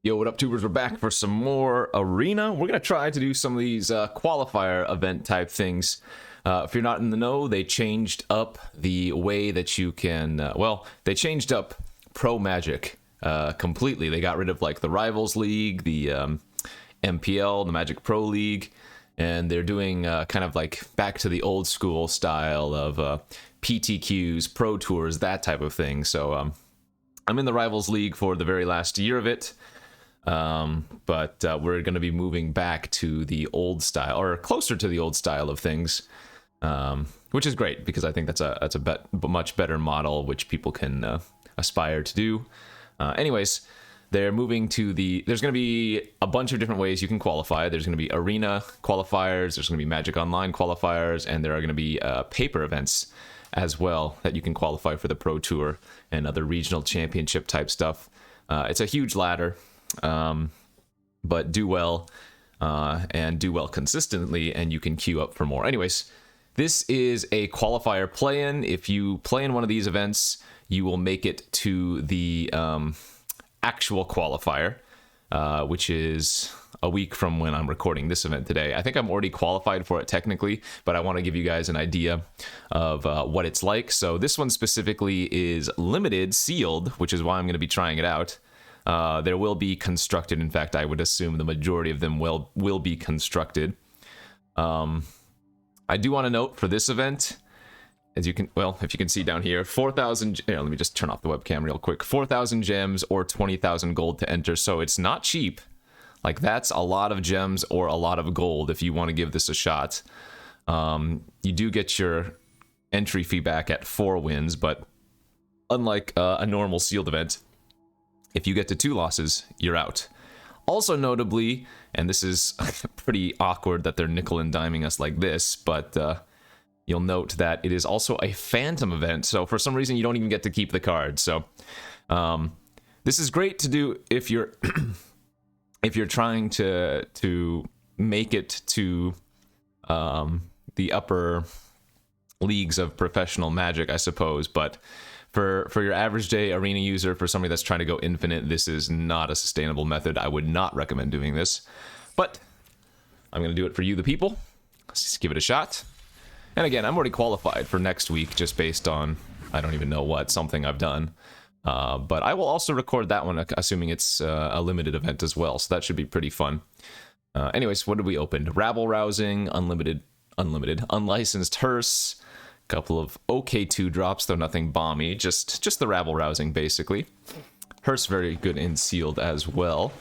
Yo, what up, tubers? We're back for some more Arena. We're going to try to do some of these qualifier event type things. If you're not in the know, they changed up the way that you can... they changed up Pro Magic completely. They got rid of, like, the Rivals League, the MPL, the Magic Pro League, and they're doing kind of, like, back to the old school style of PTQs, Pro Tours, that type of thing. So, I'm in the Rivals League for the very last year of it. But we're going to be moving back to the old style, or closer to the old style of things, which is great because I think that's a much better model which people can aspire to do. Anyways, they're moving to there's going to be a bunch of different ways you can qualify. There's going to be arena qualifiers, there's going to be Magic Online qualifiers, and there are going to be paper events as well that you can qualify for the Pro Tour and other regional championship type stuff. It's a huge ladder. But do well and do well consistently, and you can queue up for more. Anyways, this is a qualifier play-in. If you play in one of these events, you will make it to the actual qualifier, which is a week from when I'm recording this event today. I think I'm already qualified for it technically, but I want to give you guys an idea of what it's like. So this one specifically is limited, sealed, which is why I'm going to be trying it out. There will be constructed. In fact, I would assume the majority of them will be constructed. I do want to note for this event, as you can, if you can see down here, 4,000. Let me just turn off the webcam real quick. 4,000 gems or 20,000 gold to enter. So it's not cheap. Like, that's a lot of gems or a lot of gold if you want to give this a shot. You do get your entry fee back at 4 wins, but unlike a normal sealed event, if you get to 2 losses, you're out. Also notably, and this is pretty awkward that they're nickel and diming us like this, but you'll note that it is also a phantom event, so for some reason you don't even get to keep the card. So this is great to do if you're if you're trying to make it to the upper leagues of professional Magic, I suppose, but for your average day arena user, for somebody that's trying to go infinite, this is not a sustainable method. I would not recommend doing this, but I'm going to do it for you, the people. Let's just give it a shot. And again, I'm already qualified for next week just based on, I don't even know what, something I've done. But I will also record that one, assuming it's a limited event as well, so that should be pretty fun. Anyways, what did we open? Rabble Rousing, Unlimited, Unlicensed Hearse, couple of okay 2 drops, though nothing bomby, just the rabble rousing basically. Hearse very good in sealed as well,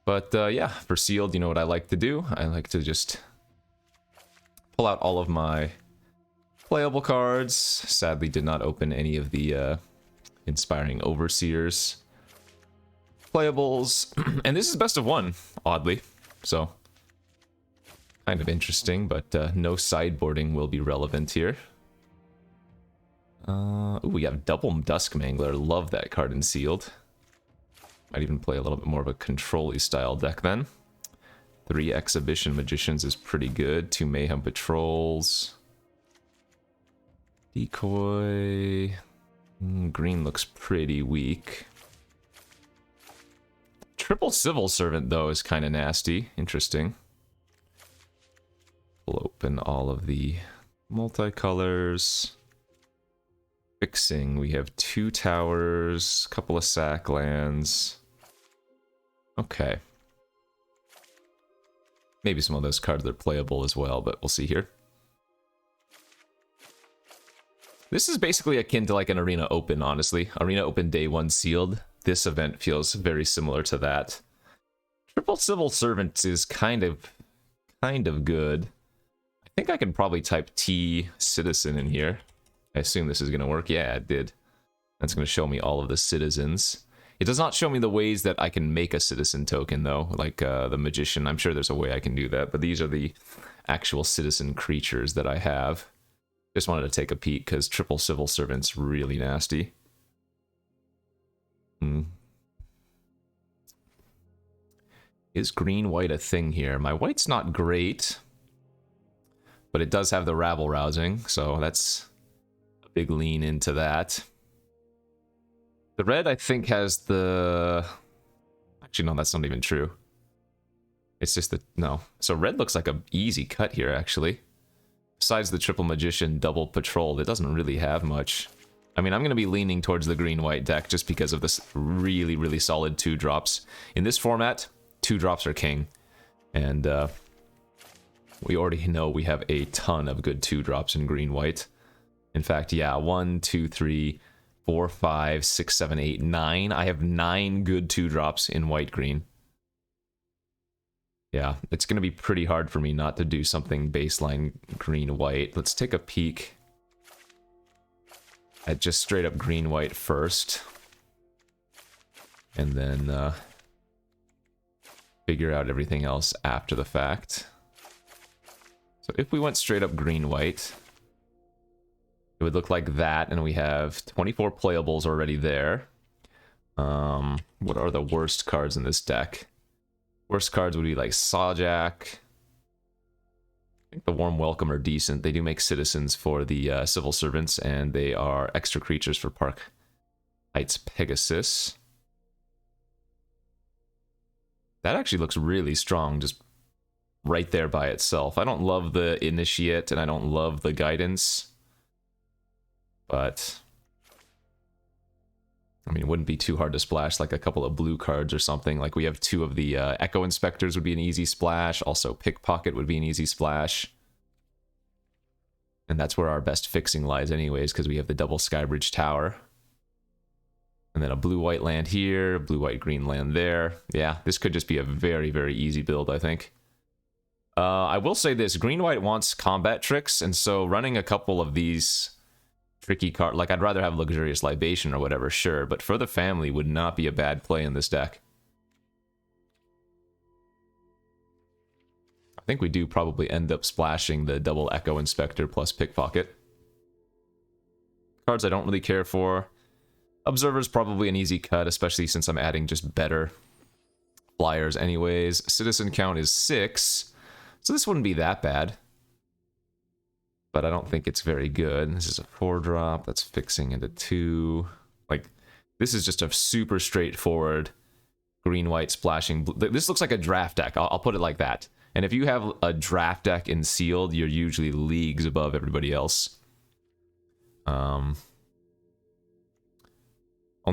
but yeah, for sealed, you know what I like to do? I like to just pull out all of my playable cards. Sadly did not open any of the Inspiring Overseers playables, and this is best of 1, oddly, so kind of interesting, but no sideboarding will be relevant here. Ooh, we have double Dusk Mangler. Love that card in sealed. Might even play a little bit more of a control-y style deck then. 3 Exhibition Magicians is pretty good. 2 Mayhem Patrols. Decoy. Green looks pretty weak. Triple Civil Servant, though, is kind of nasty. Interesting. We'll open all of the multicolors. Fixing, we have 2 towers, a couple of sack lands. Okay. Maybe some of those cards are playable as well, but we'll see here. This is basically akin to like an Arena Open, honestly. Arena Open Day 1 sealed. This event feels very similar to that. Triple Civil Servant is kind of good. I think I can probably type T Citizen in here. I assume this is going to work. Yeah, it did. That's going to show me all of the citizens. It does not show me the ways that I can make a citizen token, though, like the Magician. I'm sure there's a way I can do that, but these are the actual citizen creatures that I have. Just wanted to take a peek, because Triple Civil Servant's really nasty. Is green-white a thing here? My white's not great, but it does have the rabble rousing, so that's a big lean into that. The red, I think, has the Actually, no, that's not even true. It's just that, no. So red looks like a easy cut here, actually. Besides the triple magician, double patrol, it doesn't really have much. I mean, I'm going to be leaning towards the green-white deck just because of this really, really solid 2-drops. In this format, 2-drops are king. And we already know we have a ton of good 2-drops in green-white. In fact, yeah, 1, 2, 3, 4, 5, 6, 7, 8, 9. I have 9 good 2-drops in white-green. Yeah, it's going to be pretty hard for me not to do something baseline green-white. Let's take a peek at just straight up green-white first. And then figure out everything else after the fact. So if we went straight up green-white, it would look like that, and we have 24 playables already there. What are the worst cards in this deck? Worst cards would be like Sawjack. I think the Warm Welcome are decent. They do make citizens for the civil servants, and they are extra creatures for Park Heights Pegasus. That actually looks really strong, just right there by itself. I don't love the Initiate, and I don't love the Guidance. But I mean, it wouldn't be too hard to splash like a couple of blue cards or something. Like we have 2 of the Echo Inspectors would be an easy splash. Also, Pickpocket would be an easy splash. And that's where our best fixing lies anyways, because we have the double Skybridge Tower. And then a blue-white land here, blue-white-green land there. Yeah, this could just be a very, very easy build, I think. I will say this, green-white wants combat tricks, and so running a couple of these tricky card, like I'd rather have Luxurious Libation or whatever, sure, but for the family would not be a bad play in this deck. I think we do probably end up splashing the double Echo Inspector plus Pickpocket. Cards I don't really care for. Observer's probably an easy cut, especially since I'm adding just better flyers anyways. Citizen count is 6, so this wouldn't be that bad. But I don't think it's very good. This is a 4-drop. That's fixing into 2. Like, this is just a super straightforward green-white splashing. This looks like a draft deck. I'll put it like that. And if you have a draft deck in sealed, you're usually leagues above everybody else. Only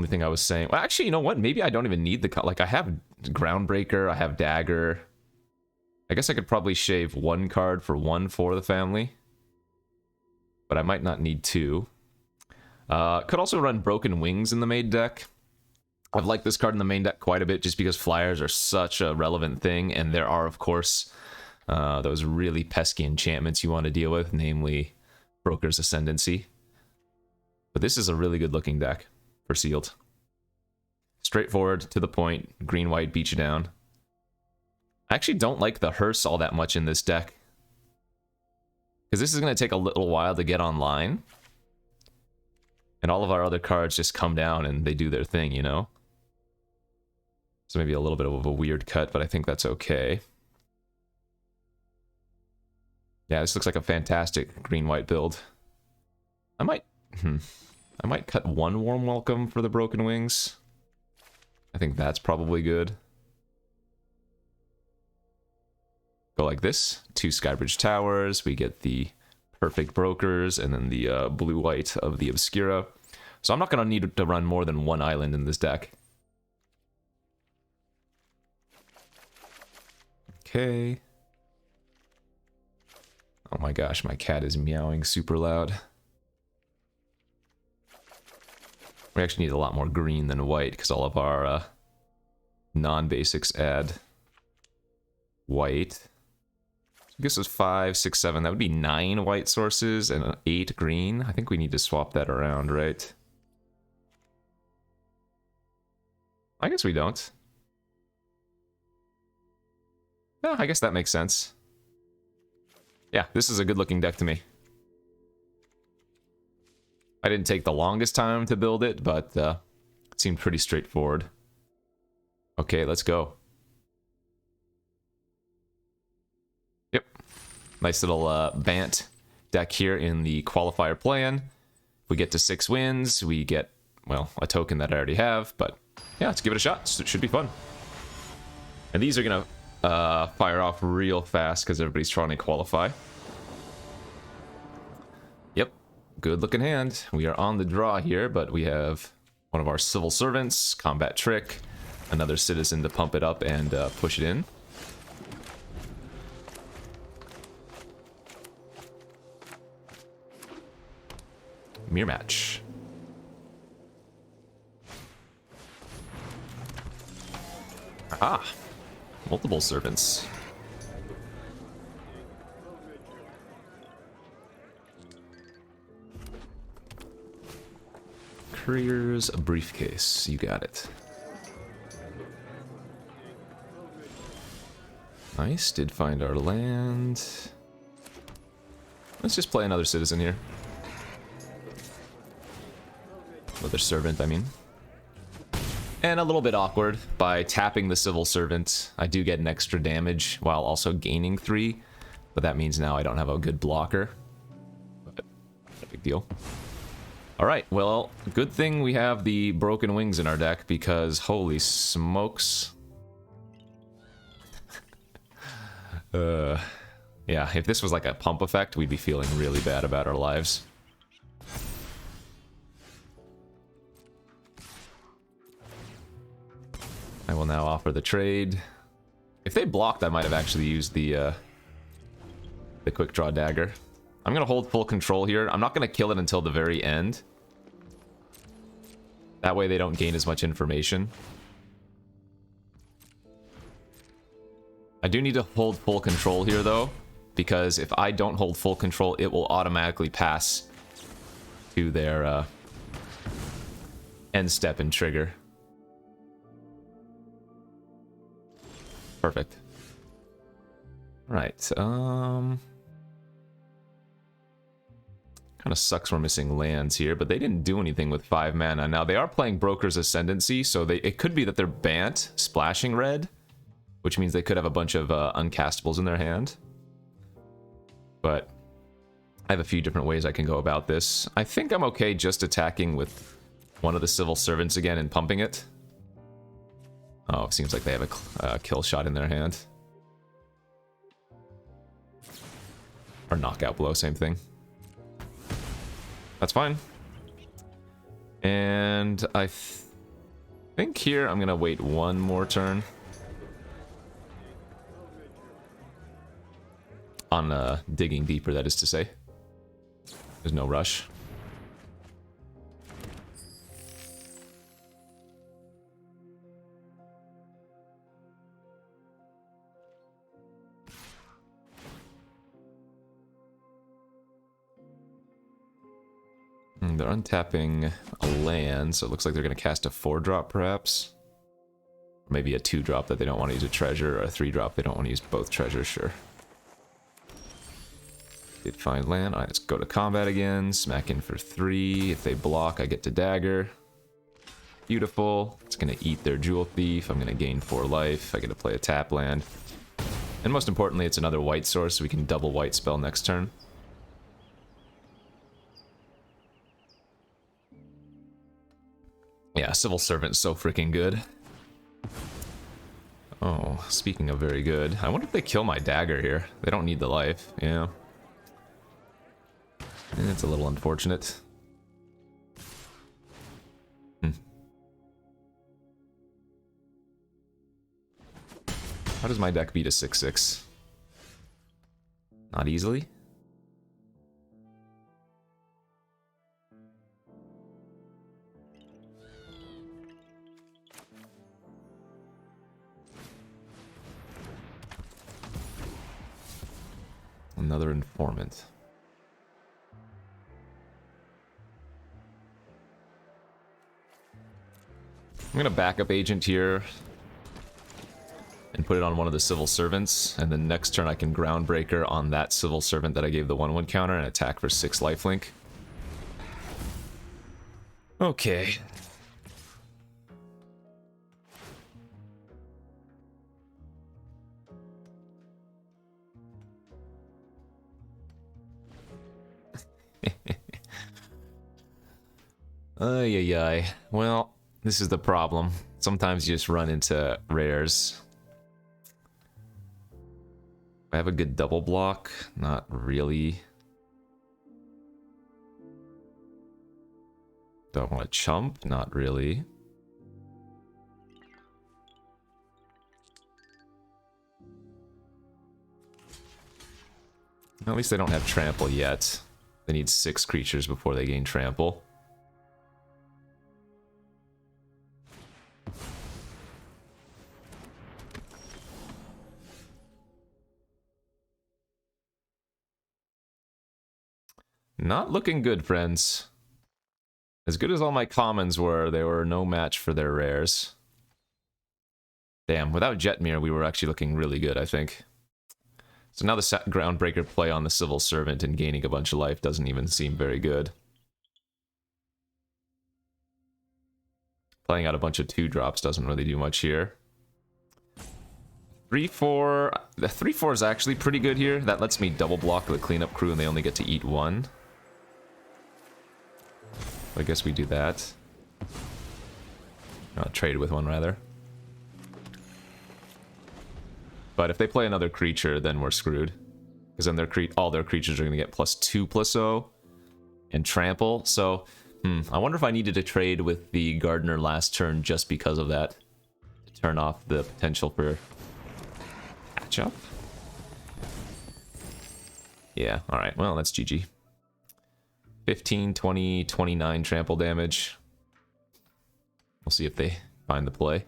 thing I was saying... Well, actually, you know what? Maybe I don't even need the... Like, I have Groundbreaker. I have Dagger. I guess I could probably shave 1 card for 1 for the family. But I might not need 2. Could also run Broken Wings in the main deck. I've liked this card in the main deck quite a bit just because flyers are such a relevant thing, and there are, of course, those really pesky enchantments you want to deal with, namely Broker's Ascendancy. But this is a really good looking deck for sealed. Straightforward, to the point, green-white beat you down. I actually don't like the hearse all that much in this deck, because this is going to take a little while to get online. And all of our other cards just come down and they do their thing, you know? So maybe a little bit of a weird cut, but I think that's okay. Yeah, this looks like a fantastic green-white build. I might cut 1 Warm Welcome for the Broken Wings. I think that's probably good. Go like this, 2 Skybridge Towers, we get the perfect Brokers, and then the blue-white of the Obscura. So I'm not going to need to run more than 1 island in this deck. Okay. Oh my gosh, my cat is meowing super loud. We actually need a lot more green than white, because all of our non-basics add white. I guess it's 5, 6, 7. That would be 9 white sources and 8 green. I think we need to swap that around, right? I guess we don't. No, I guess that makes sense. Yeah, this is a good looking deck to me. I didn't take the longest time to build it, but it seemed pretty straightforward. Okay, let's go. Yep. Nice little Bant deck here in the Qualifier play-in. If we get to 6 wins, we get, well, a token that I already have, but yeah, let's give it a shot. It should be fun. And these are gonna fire off real fast because everybody's trying to qualify. Yep, good looking hand. We are on the draw here, but we have one of our civil servants, combat trick, another citizen to pump it up and push it in. Mirror match. Aha! Multiple servants. Courier's briefcase. You got it. Nice. Did find our land. Let's just play another citizen here. Another servant, I mean. And a little bit awkward. By tapping the civil servant, I do get an extra damage while also gaining 3. But that means now I don't have a good blocker. But no big deal. Alright, well, good thing we have the broken wings in our deck because holy smokes. Yeah, if this was like a pump effect, we'd be feeling really bad about our lives. I will now offer the trade. If they blocked, I might have actually used the quick draw dagger. I'm gonna hold full control here. I'm not gonna kill it until the very end. That way they don't gain as much information. I do need to hold full control here though, because if I don't hold full control, it will automatically pass to their end step and trigger. Perfect. Right, kind of sucks we're missing lands here, but they didn't do anything with 5 mana. Now, they are playing Broker's Ascendancy, so it could be that they're Bant splashing red, which means they could have a bunch of uncastables in their hand. But I have a few different ways I can go about this. I think I'm okay just attacking with one of the Civil Servants again and pumping it. Oh, it seems like they have a kill shot in their hand. Or knockout blow, same thing. That's fine. And I think here I'm gonna wait one more turn. On digging deeper, that is to say. There's no rush. They're untapping a land, so it looks like they're going to cast a 4-drop perhaps. Maybe a 2-drop that they don't want to use a treasure, or a 3-drop they don't want to use both treasures, sure. Did find land. Alright, let's go to combat again. Smack in for 3. If they block, I get to dagger. Beautiful. It's going to eat their Jewel Thief. I'm going to gain 4 life. I get to play a tap land. And most importantly, it's another white source, so we can double white spell next turn. Yeah, Civil Servant's so freaking good. Oh, speaking of very good, I wonder if they kill my dagger here. They don't need the life, yeah. It's a little unfortunate. How does my deck beat a 6/6? Not easily. Another informant. I'm gonna backup agent here and put it on one of the Civil Servants, and then next turn I can Groundbreaker on that Civil Servant that I gave the 1/1 counter and attack for 6 lifelink. Okay. Ay, ay, ay. Well, this is the problem. Sometimes you just run into rares I have a good double block. Not really. Do I want to chump? Not really. At least they don't have trample yet. They need 6 creatures before they gain trample. Not looking good, friends. As good as all my commons were, they were no match for their rares. Damn, without Jetmir, we were actually looking really good, I think. So now the Groundbreaker play on the Civil Servant and gaining a bunch of life doesn't even seem very good. Playing out a bunch of 2-drops doesn't really do much here. 3-4... The 3-4 is actually pretty good here. That lets me double block the cleanup crew and they only get to eat 1. I guess we do that. Trade with 1, rather. But if they play another creature, then we're screwed. Because then all their creatures are going to get +2/+0 and trample. So, I wonder if I needed to trade with the Gardener last turn just because of that. To turn off the potential for catch-up. Yeah, alright. Well, that's GG. 15, 20, 29 trample damage. We'll see if they find the play.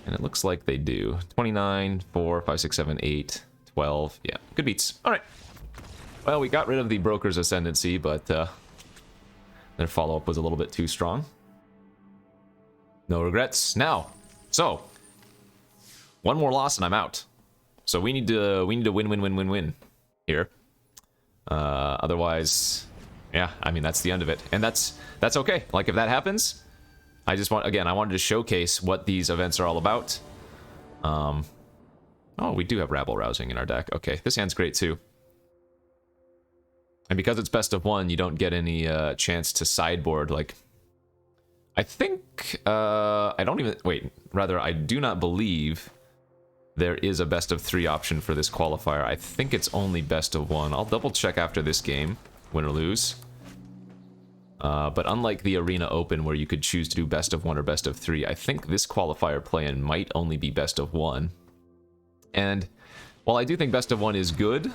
And it looks like they do. 29, 4, 5, 6, 7, 8, 12. Yeah, good beats. Alright. Well, we got rid of the Broker's Ascendancy, but their follow-up was a little bit too strong. No regrets. Now, so, one more loss and I'm out. So we need to win here. Otherwise, yeah, I mean, that's the end of it. And that's okay. Like, if that happens, I wanted to showcase what these events are all about. Oh, we do have Rabble Rousing in our deck. Okay, this hand's great too. And because it's best of 1, you don't get any chance to sideboard. Like, I think, I do not believe there is a best of 3 option for this qualifier. I think it's only best of 1. I'll double check after this game, win or lose. But unlike the Arena Open where you could choose to do best of 1 or best of 3, I think this qualifier play-in might only be best of 1. And while I do think best of 1 is good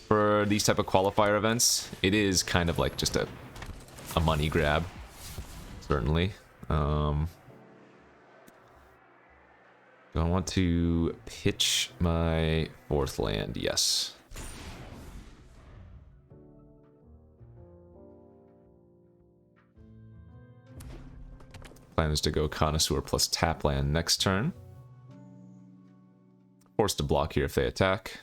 for these type of qualifier events, it is kind of like just a money grab, certainly. Do I want to pitch my 4th land? Yes. Plan is to go Connoisseur plus tap land next turn. Forced to block here if they attack.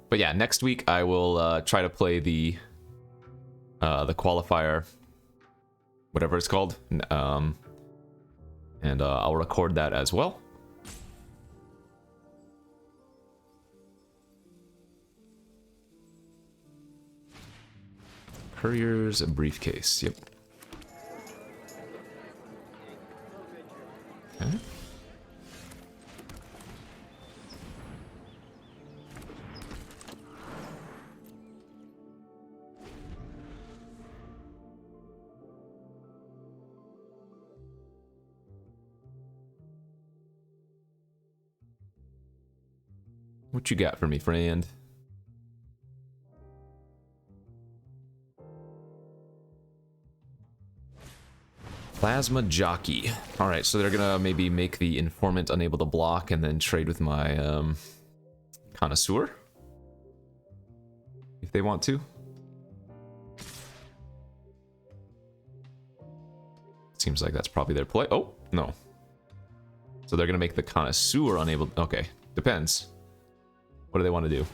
But yeah, next week I will try to play the qualifier, whatever it's called, and I'll record that as well. Courier's briefcase. Yep. Okay. What you got for me, friend? Plasma Jockey. Alright, so they're gonna maybe make the Informant unable to block and then trade with my Connoisseur. If they want to. Seems like that's probably their play. Oh, no. So they're gonna make the Connoisseur unable... Okay, depends. What do they want to do?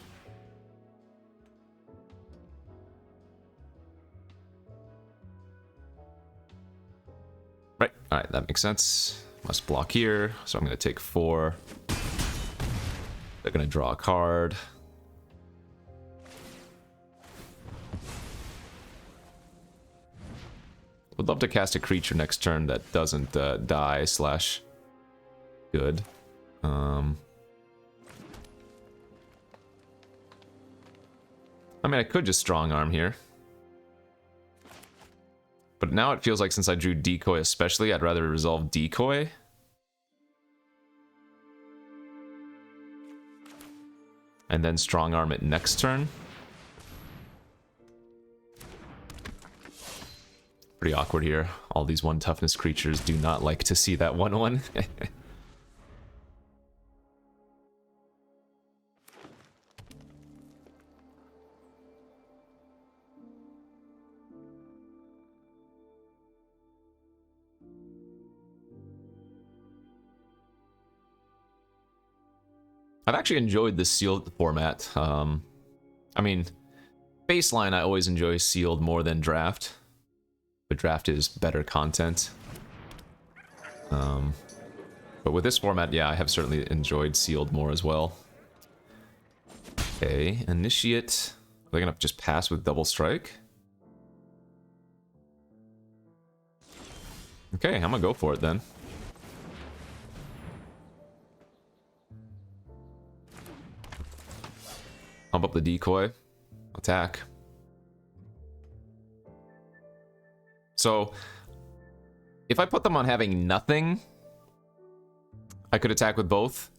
Right, alright, that makes sense. Must block here, so I'm going to take 4. They're gonna draw a card. Would love to cast a creature next turn that doesn't die slash good. I mean, I could just strong arm here. But now it feels like since I drew decoy especially, I'd rather resolve decoy. And then strong arm it next turn. Pretty awkward here. All these 1 toughness creatures do not like to see that 1/1. I've actually enjoyed the sealed format. I mean, baseline I always enjoy sealed more than draft. But draft is better content. But with this format, yeah, I have certainly enjoyed sealed more as well. Okay, initiate. Are they gonna just pass with double strike? Okay, I'm gonna go for it then. Pump up the decoy. Attack. So, if I put them on having nothing, I could attack with both.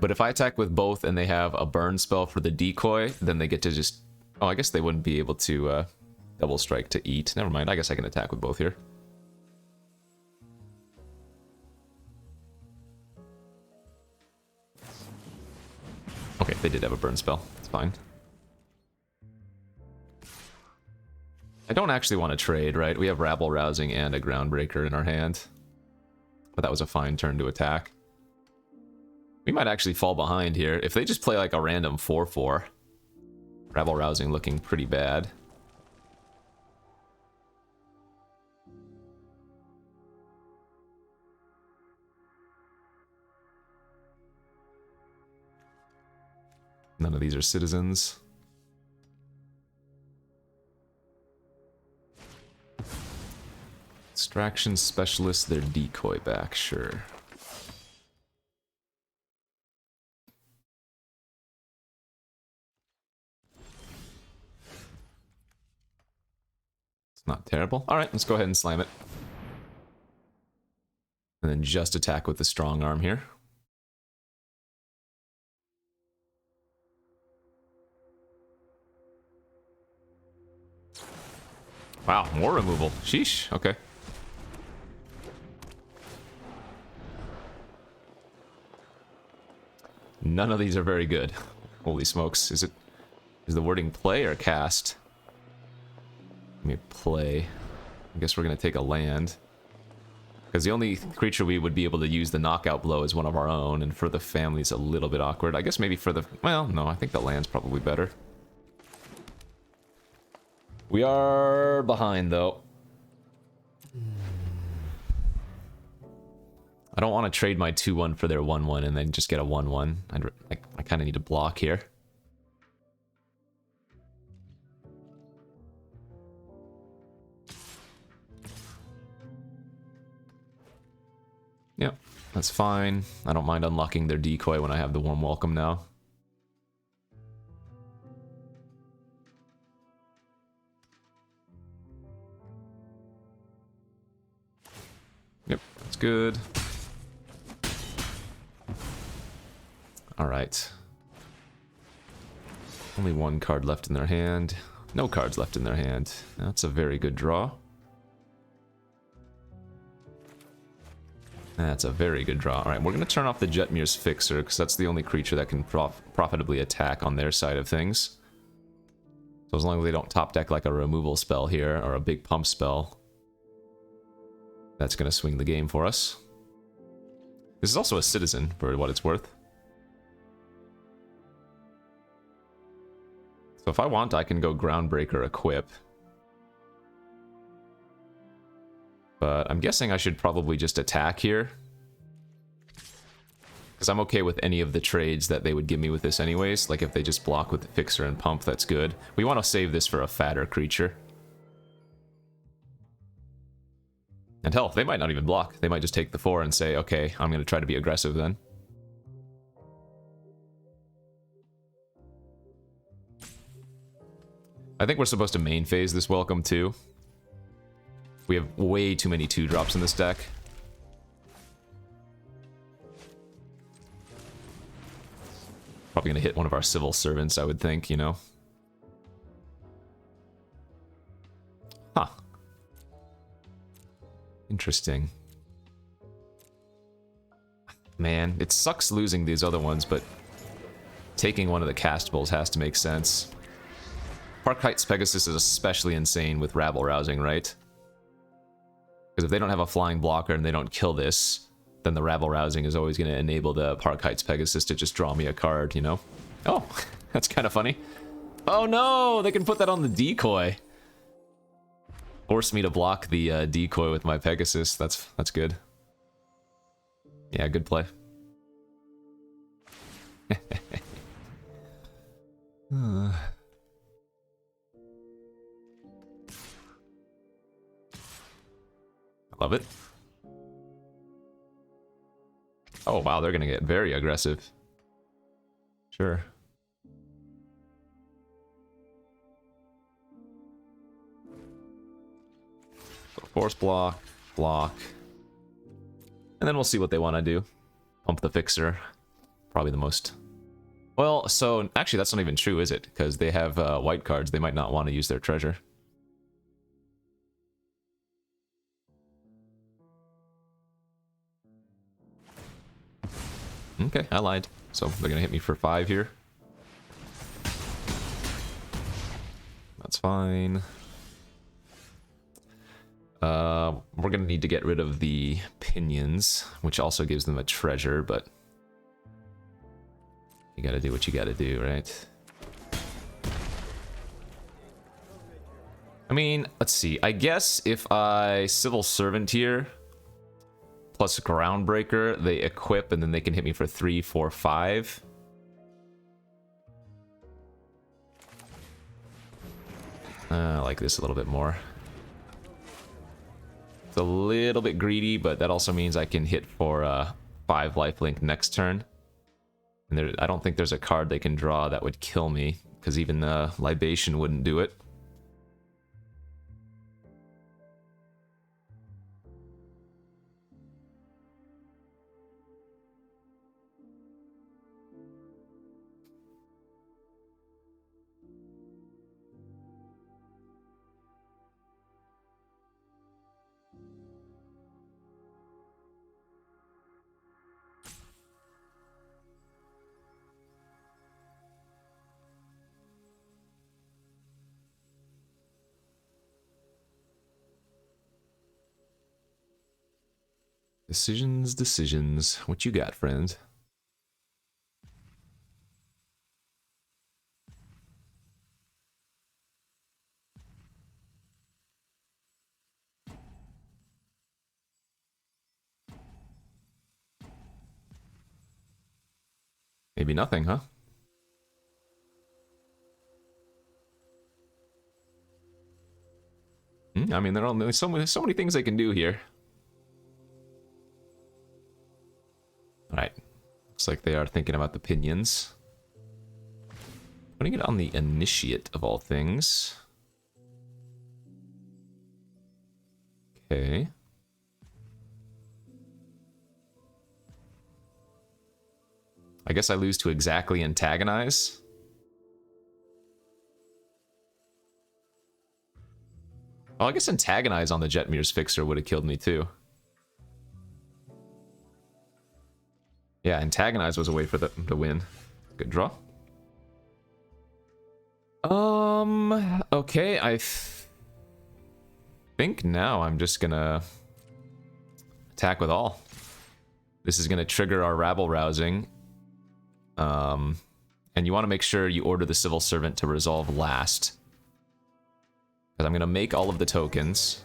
But if I attack with both and they have a burn spell for the decoy, then they get to just... Oh, I guess they wouldn't be able to double strike to eat. Never mind, I guess I can attack with both here. Okay, they did have a burn spell. It's fine. I don't actually want to trade, right? We have Rabble Rousing and a Groundbreaker in our hand. But that was a fine turn to attack. We might actually fall behind here. If they just play like a random 4/4. Rabble Rousing looking pretty bad. None of these are citizens. Extraction specialist, their decoy back, sure. It's not terrible. Alright, let's go ahead and slam it. And then just attack with the strong arm here. Wow, more removal. Sheesh, okay. None of these are very good. Holy smokes. Is the wording play or cast? Let me play. I guess we're gonna take a land. Because the only creature we would be able to use the knockout blow is one of our own, and for the family it's a little bit awkward. I guess maybe for the... Well, no, I think the land's probably better. We are behind, though. I don't want to trade my 2/1 for their 1/1 and then just get a 1/1. I kind of need to block here. Yep, that's fine. I don't mind unlocking their decoy when I have the warm welcome now. Yep, that's good. Alright. Only 1 card left in their hand. No cards left in their hand. That's a very good draw. That's a very good draw. Alright, we're going to turn off the Jetmir's Fixer, because that's the only creature that can profitably attack on their side of things. So as long as they don't top deck like a removal spell here, or a big pump spell, that's going to swing the game for us. This is also a citizen, for what it's worth. So if I want, I can go Groundbreaker equip. But I'm guessing I should probably just attack here. Because I'm okay with any of the trades that they would give me with this anyways. Like if they just block with the Fixer and Pump, that's good. We want to save this for a fatter creature. And hell, they might not even block. They might just take the 4 and say, okay, I'm going to try to be aggressive then. I think we're supposed to main phase this welcome too. We have way too many 2-drops in this deck. Probably gonna hit one of our civil servants, I would think, you know. Huh. Interesting. Man, it sucks losing these other ones, but taking one of the castables has to make sense. Park Heights Pegasus is especially insane with Rabble Rousing, right? Because if they don't have a flying blocker and they don't kill this, then the Rabble Rousing is always going to enable the Park Heights Pegasus to just draw me a card, you know? Oh, that's kind of funny. Oh no, they can put that on the decoy. Force me to block the decoy with my Pegasus. That's good. Yeah, good play. Love it. Oh wow, they're gonna get very aggressive. Sure. So force block, block. And then we'll see what they want to do. Pump the Fixer. Probably the most... Well, so actually that's not even true, is it? Because they have white cards, they might not want to use their treasure. Okay, I lied. So they're gonna hit me for 5 here. That's fine. We're gonna need to get rid of the pinions, which also gives them a treasure, but you gotta do what you gotta do, right? I mean, let's see. I guess if I Civil Servant here, plus Groundbreaker, they equip and then they can hit me for 3, 4, 5. I like this a little bit more. It's a little bit greedy, but that also means I can hit for 5 lifelink next turn. And I don't think there's a card they can draw that would kill me, because even Libation wouldn't do it. Decisions, decisions. What you got, friend? Maybe nothing, huh? I mean, there are only so many things they can do here. Alright. Looks like they are thinking about the pinions. Putting it on the Initiate of all things. Okay. I guess I lose to exactly antagonize. Oh, I guess antagonize on the Jetmir's Fixer would have killed me too. Yeah, antagonize was a way for them to win. Good draw. Okay, I think now I'm just gonna attack with all. This is gonna trigger our Rabble Rousing. And you want to make sure you order the Civil Servant to resolve last. Because I'm gonna make all of the tokens.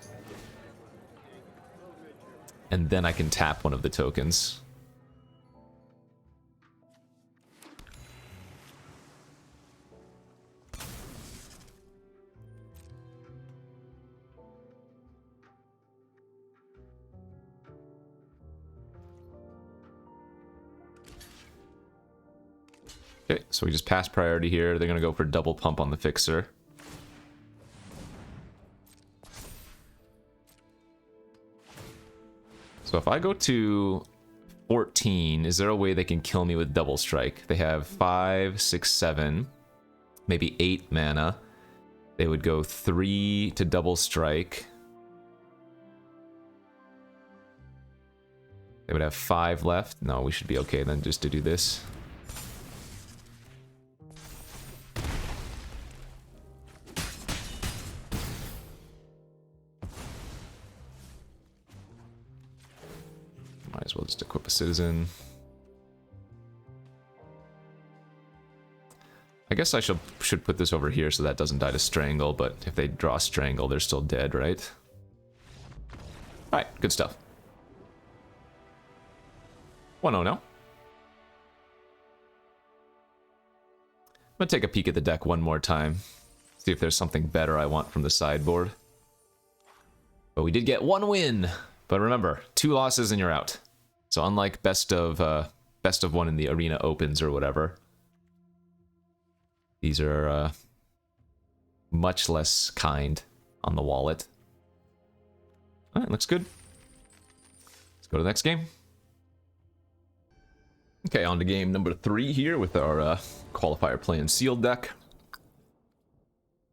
And then I can tap one of the tokens. Okay, so we just passed priority here. They're gonna go for double pump on the fixer. So if I go to 14, is there a way they can kill me with double strike? They have 5, 6, 7, maybe 8 mana. They would go 3 to double strike. They would have 5 left. No, we should be okay then just to do this. Might as well just equip a citizen. I guess I should put this over here so that doesn't die to strangle, but if they draw strangle, they're still dead, right? Alright, good stuff. 1-0 now. I'm gonna take a peek at the deck one more time. See if there's something better I want from the sideboard. But we did get 1 win! But remember, 2 losses and you're out. So unlike best of 1 in the Arena Opens or whatever, these are much less kind on the wallet. Alright, looks good. Let's go to the next game. Okay, on to game number 3 here with our Qualifier play and sealed deck.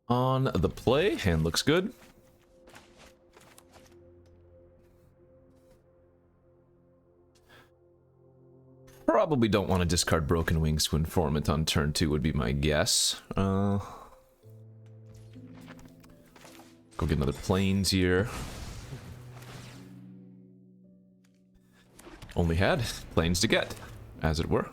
On the play, hand looks good. Probably don't want to discard Broken Wings to Informant on turn 2 would be my guess. Go get another Plains here. Only had Plains to get, as it were.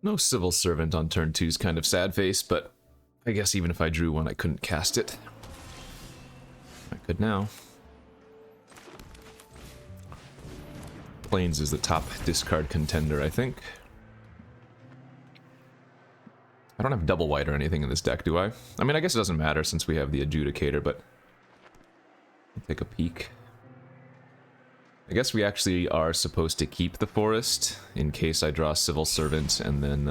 No Civil Servant on turn 2 is kind of sad face, but I guess even if I drew one, I couldn't cast it. I could now. Plains is the top discard contender, I think. I don't have double white or anything in this deck, do I? I mean, I guess it doesn't matter since we have the Adjudicator, but I'll take a peek. I guess we actually are supposed to keep the forest in case I draw Civil Servant, and then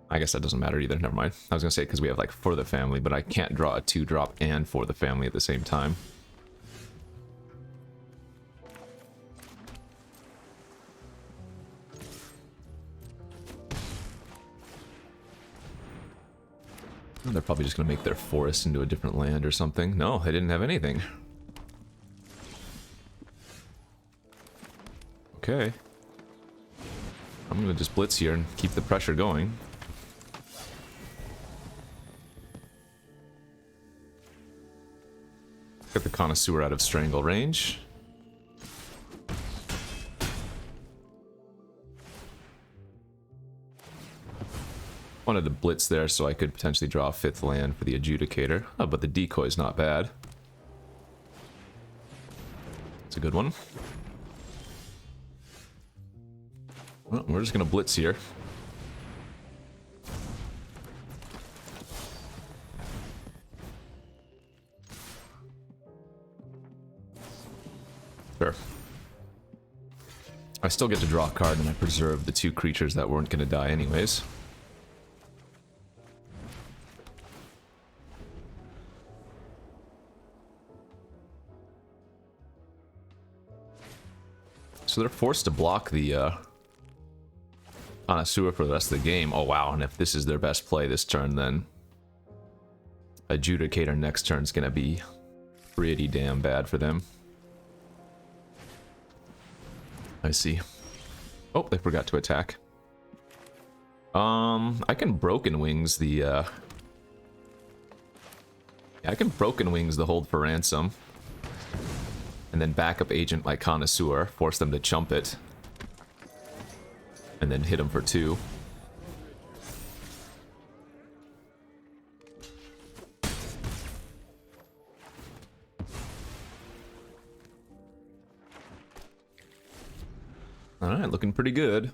I guess that doesn't matter either, never mind. I was gonna say because we have like For the Family, but I can't draw a 2-drop and For the Family at the same time. Oh, they're probably just gonna make their forest into a different land or something. No, they didn't have anything. Okay. I'm gonna just blitz here and keep the pressure going. Get the Connoisseur out of strangle range. Wanted to blitz there so I could potentially draw a 5th land for the Adjudicator. Oh, but the decoy's not bad. It's a good one. Well, we're just gonna blitz here. Sure. I still get to draw a card and I preserve the 2 creatures that weren't gonna die anyways. So they're forced to block the Connoisseur for the rest of the game. Oh wow, and if this is their best play this turn, then Adjudicator next turn is gonna be pretty damn bad for them. I see. Oh, they forgot to attack. I can Broken Wings the yeah, I can Broken Wings the Hold for Ransom. And then backup agent like Connoisseur, force them to chump it. And then hit them for 2. Alright, looking pretty good.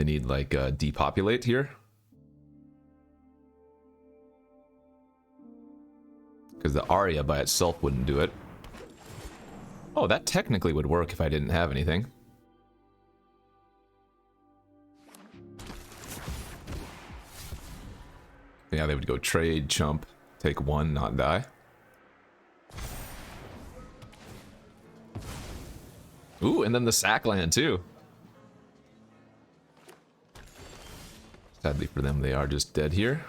They need like depopulate here. Because the Aria by itself wouldn't do it. Oh, that technically would work if I didn't have anything. Yeah, they would go trade, chump, take one, not die. Ooh, and then the sack land too. Sadly for them, they are just dead here.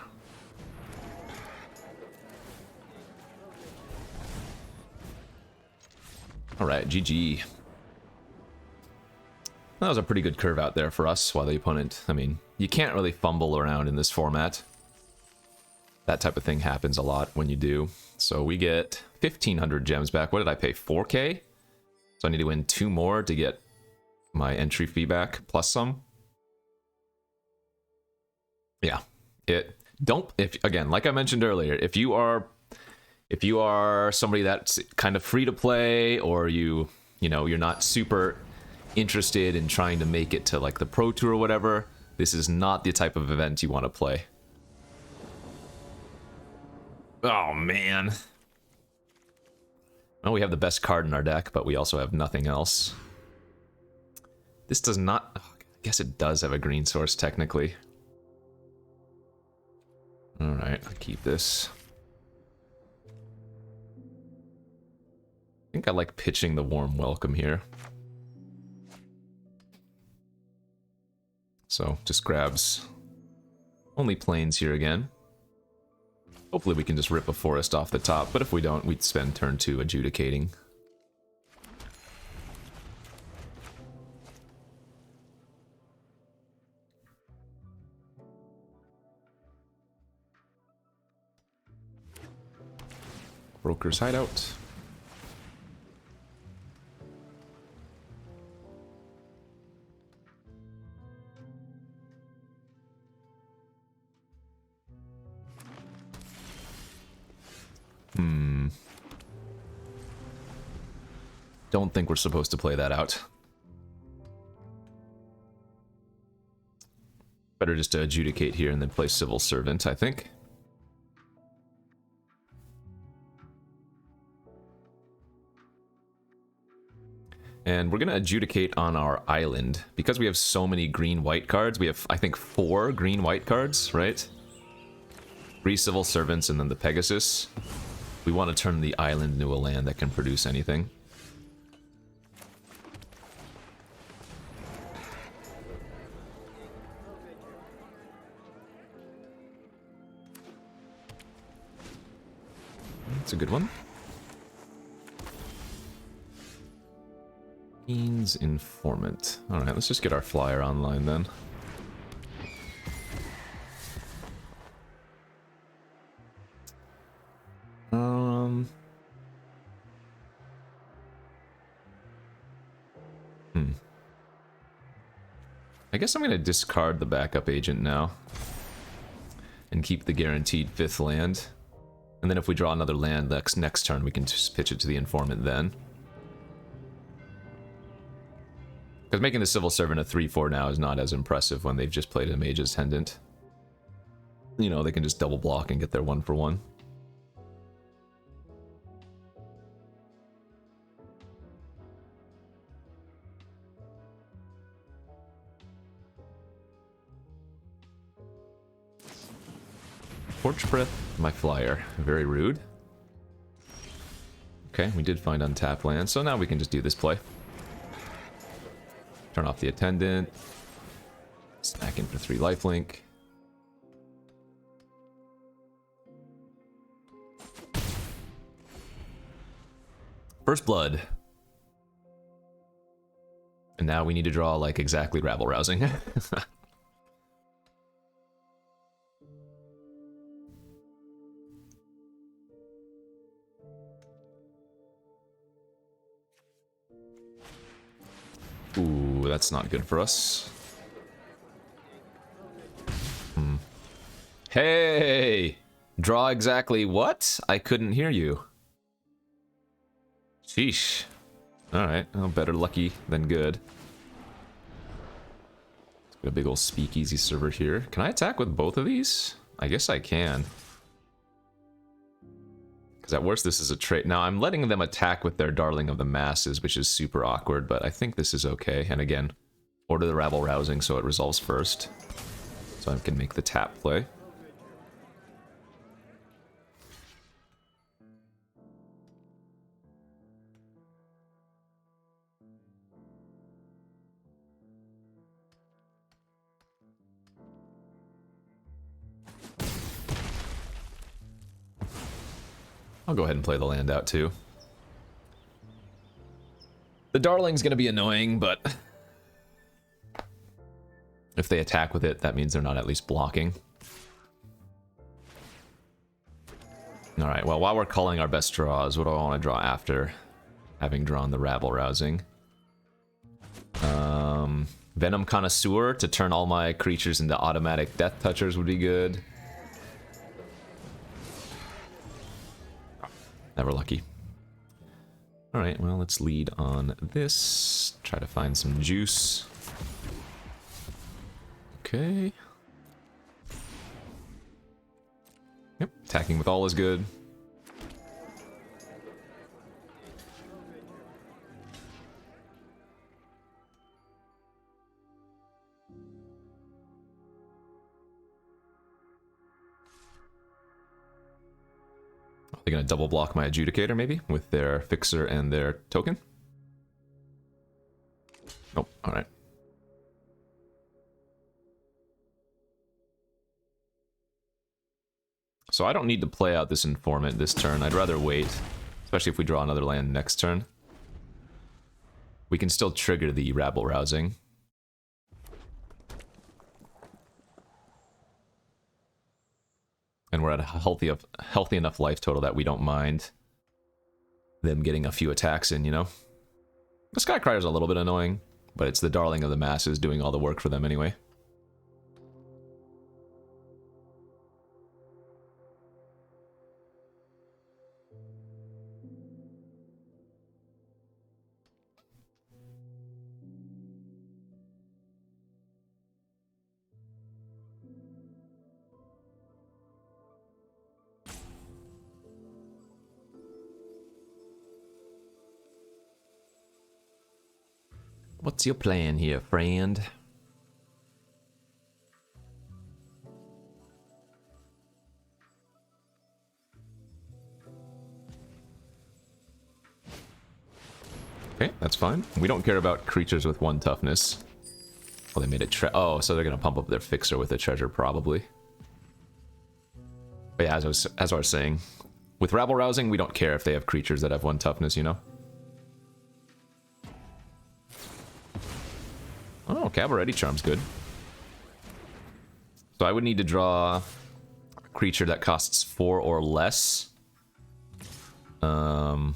Alright, GG. That was a pretty good curve out there for us, while the opponent... I mean, you can't really fumble around in this format. That type of thing happens a lot when you do. So we get 1,500 gems back. What did I pay? 4K? So I need to win 2 more to get my entry fee back, plus some. Yeah. Again, like I mentioned earlier, if you are somebody that's kind of free to play, or you're not super interested in trying to make it to like the Pro Tour or whatever, this is not the type of event you want to play. Oh man. Well, we have the best card in our deck, but we also have nothing else. This does not... Oh, I guess it does have a green source, technically. Alright, I'll keep this. I think I like pitching the warm welcome here. So, just grabs only planes here again. Hopefully we can just rip a forest off the top, but if we don't, we'd spend turn 2 adjudicating. Broker's hideout. Don't think we're supposed to play that out. Better just to adjudicate here and then play Civil Servant, I think. And we're going to adjudicate on our island. Because we have so many green-white cards, we have, I think, 4 green-white cards, right? 3 Civil Servants and then the Pegasus. We want to turn the island into a land that can produce anything. That's a good one. Beans Informant. Alright, let's just get our flyer online then. I guess I'm going to discard the backup agent now. And keep the guaranteed 5th land. And then if we draw another land next turn, we can just pitch it to the Informant then. Because making the Civil Servant a 3/4 now is not as impressive when they've just played a Mage's Attendant. You know, they can just double block and get their 1/1. Torch Breath, my flyer. Very rude. Okay, we did find untapped land, so now we can just do this play. Turn off the Attendant. Snack in for 3 lifelink. First Blood. And now we need to draw, like, exactly rabble-rousing. Ooh, that's not good for us. Hey! Draw exactly what? I couldn't hear you. Sheesh. Alright, well, better lucky than good. Let's Got a big old speakeasy server here. Can I attack with both of these? I guess I can. Because at worst this is a trait. Now I'm letting them attack with their Darling of the Masses, which is super awkward, but I think this is okay. And again, order the Rabble Rousing so it resolves first. So I can make the tap play. I'll go ahead and play the land out too. The Darling's gonna be annoying, but if they attack with it, that means they're not at least blocking. Alright, well, while we're calling our best draws, what do I want to draw after having drawn the Rabble Rousing? Venom Connoisseur to turn all my creatures into automatic Death Touchers would be good. Never lucky. Alright, well, let's lead on this. Try to find some juice. Okay. Yep, attacking with all is good. They're gonna double block my Adjudicator maybe with their Fixer and their token. Nope, alright. So I don't need to play out this Informant this turn. I'd rather wait, especially if we draw another land next turn. We can still trigger the Rabble Rousing. And we're at a healthy enough life total that we don't mind them getting a few attacks in, you know? The Skycryer's a little bit annoying, but it's the Darling of the Masses doing all the work for them anyway. What's your plan here, friend? Okay, that's fine. We don't care about creatures with 1 toughness. Oh, they made it oh, so they're gonna pump up their Fixer with a treasure, probably. But yeah, as I was saying, with Rabble Rousing, we don't care if they have creatures that have 1 toughness, you know? Oh, Cabaret Charm's good. So I would need to draw a creature that costs 4 or less to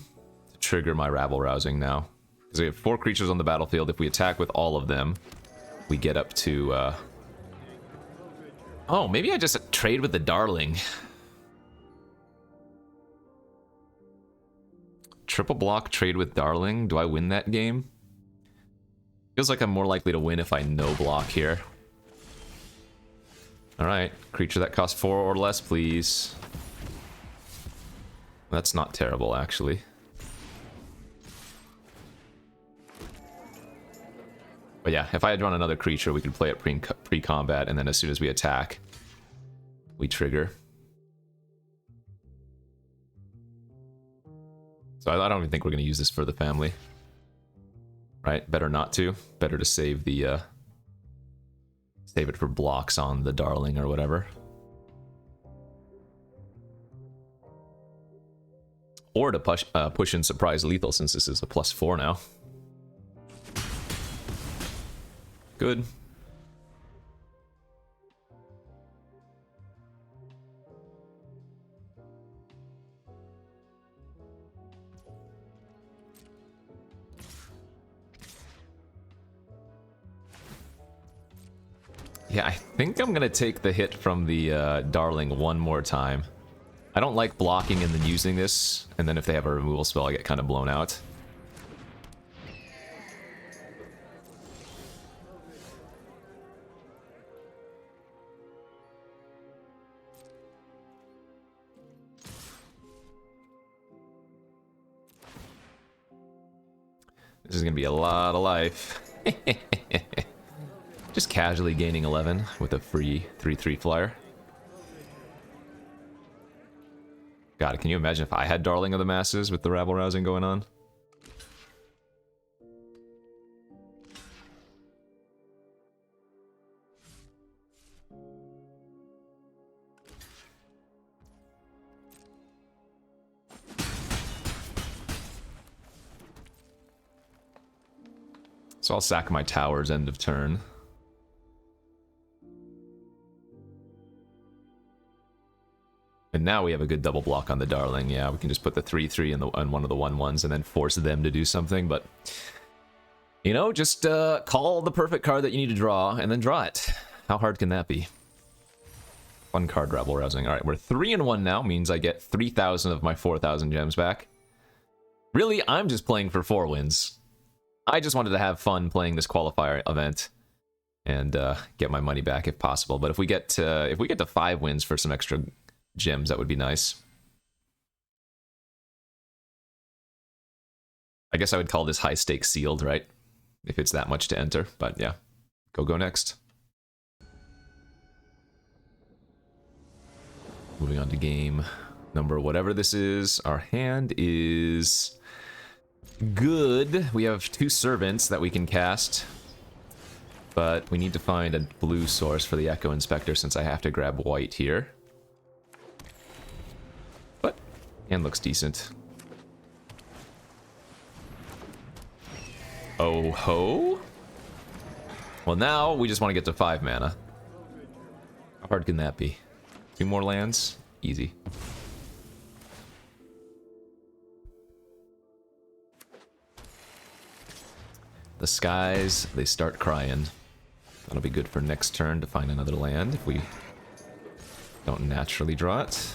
trigger my Rabble Rousing now. Because we have 4 creatures on the battlefield. If we attack with all of them, we get up to... Oh, maybe I just trade with the Darling. Triple block, trade with Darling. Do I win that game? Feels like I'm more likely to win if I no block here. Alright, creature that costs 4 or less, please. That's not terrible, actually. But yeah, if I had drawn another creature, we could play it pre-combat, and then as soon as we attack, we trigger. So I don't even think we're going to use this for the family. Right, better not to. Better to save the save it for blocks on the Darling or whatever. Or to push in Surprise Lethal, since this is a +4 now. Good. Yeah, I think I'm gonna take the hit from the Darling one more time. I don't like blocking and then using this, and then if they have a removal spell, I get kind of blown out. This is gonna be a lot of life. Just casually gaining 11 with a free 3/3 flyer. God, can you imagine if I had Darling of the Masses with the rabble rousing going on? So I'll sack my towers end of turn. And now we have a good double block on the Darling. Yeah, we can just put the 3/3 in one of the 1/1s and then force them to do something. But, you know, just call the perfect card that you need to draw and then draw it. How hard can that be? One card rabble rousing. All right, we're 3-1 now. Means I get 3,000 of my 4,000 gems back. Really, I'm just playing for 4 wins. I just wanted to have fun playing this qualifier event and get my money back if possible. But if we get to 5 wins for some extra gems, that would be nice. I guess I would call this high stakes sealed, right? If it's that much to enter. But yeah, go next. Moving on to game number whatever this is. Our hand is good. We have 2 servants that we can cast, but we need to find a blue source for the Echo Inspector since I have to grab white here. But hand looks decent. Oh ho! Well, now we just want to get to 5 mana. How hard can that be? 2 more lands? Easy. The skies, they start crying. That'll be good for next turn to find another land if we don't naturally draw it.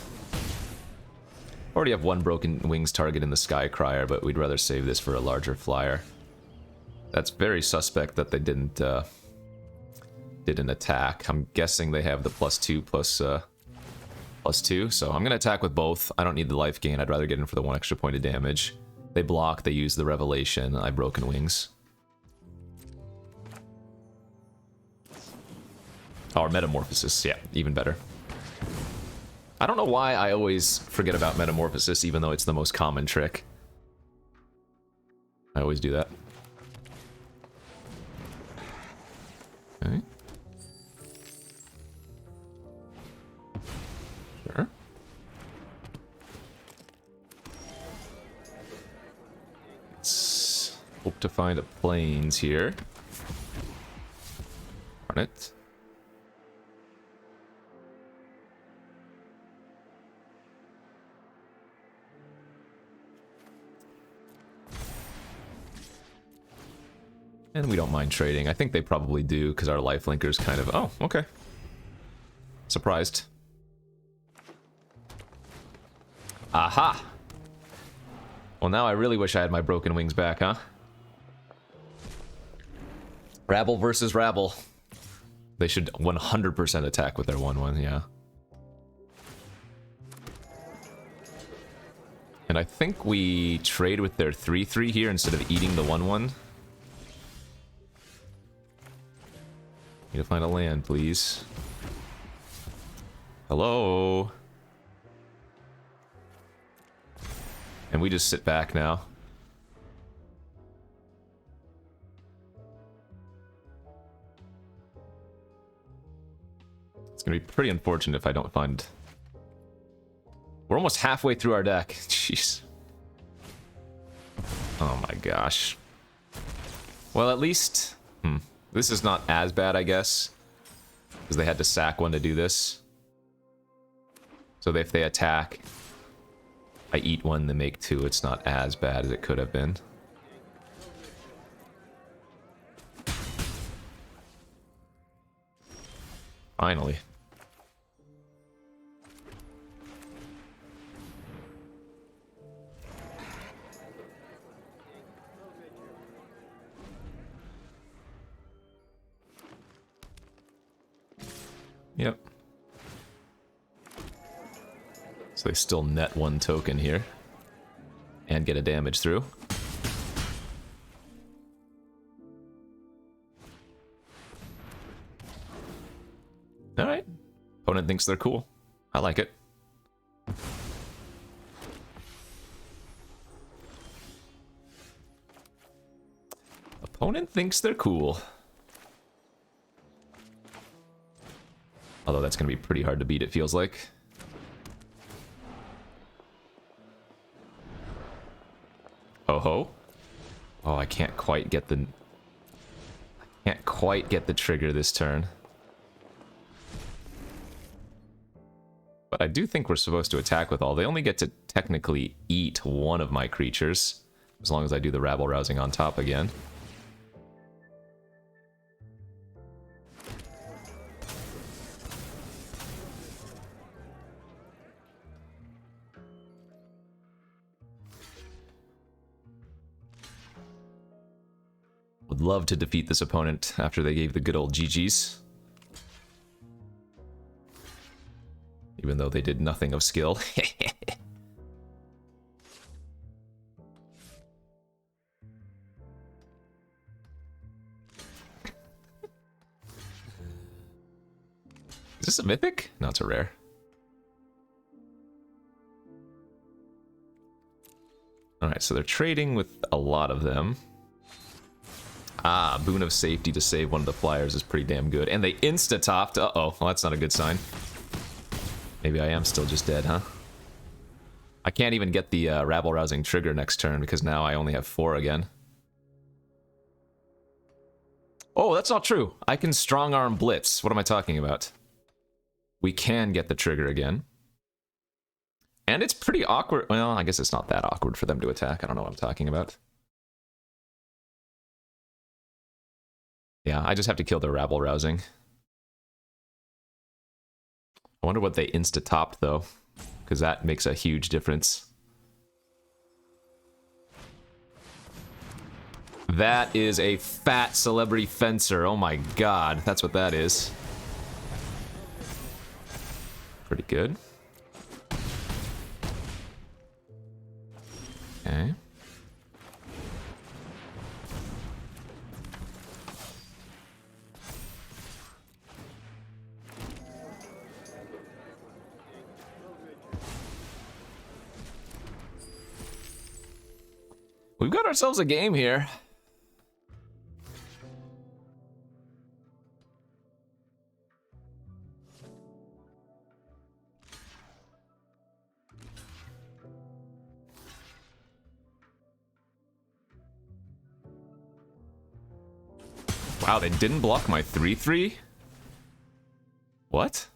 Already have 1 Broken Wings target in the Sky Crier, but we'd rather save this for a larger flyer. That's very suspect that they didn't attack. I'm guessing they have the +2 +2, so I'm gonna attack with both. I don't need the life gain. I'd rather get in for the 1 extra point of damage. They block, they use the Revelation. I Broken Wings. Or Metamorphosis, yeah, even better. I don't know why I always forget about Metamorphosis, even though it's the most common trick. I always do that. Okay. Sure. Let's hope to find a plains here. Darn it. And we don't mind trading. I think they probably do, because our lifelinker's kind of... Oh, okay. Surprised. Aha! Well, now I really wish I had my Broken Wings back, huh? Rabble versus Rabble. They should 100% attack with their 1/1, yeah. And I think we trade with their 3/3 here instead of eating the 1/1. Need to find a land, please. Hello? And we just sit back now. It's gonna be pretty unfortunate if I don't find... We're almost halfway through our deck. Jeez. Oh my gosh. Well, at least... This is not as bad, I guess. Because they had to sack 1 to do this. So if they attack, I eat 1, they make 2. It's not as bad as it could have been. Finally. Yep. So they still net 1 token here. And get a damage through. Alright. Opponent thinks they're cool. I like it. Opponent thinks they're cool. Although that's going to be pretty hard to beat, it feels like. Oh ho. Oh, I can't quite get the... Can't quite get the trigger this turn. But I do think we're supposed to attack with all. They only get to technically eat one of my creatures, as long as I do the rabble-rousing on top again. Would love to defeat this opponent after they gave the good old GGs. Even though they did nothing of skill. Is this a mythic? No, it's a rare. Alright, so they're trading with a lot of them. Ah, Boon of Safety to save one of the flyers is pretty damn good. And they insta-topped. Uh-oh, well, that's not a good sign. Maybe I am still just dead, huh? I can't even get the rabble-rousing trigger next turn because now I only have 4 again. Oh, that's not true. I can strong-arm Blitz. What am I talking about? We can get the trigger again. And it's pretty awkward. Well, I guess it's not that awkward for them to attack. I don't know what I'm talking about. Yeah, I just have to kill the rabble-rousing. I wonder what they insta-topped, though, because that makes a huge difference. That is a fat celebrity fencer. Oh my god, that's what that is. Pretty good. Okay. We've got ourselves a game here. Wow, they didn't block my 3/3? What?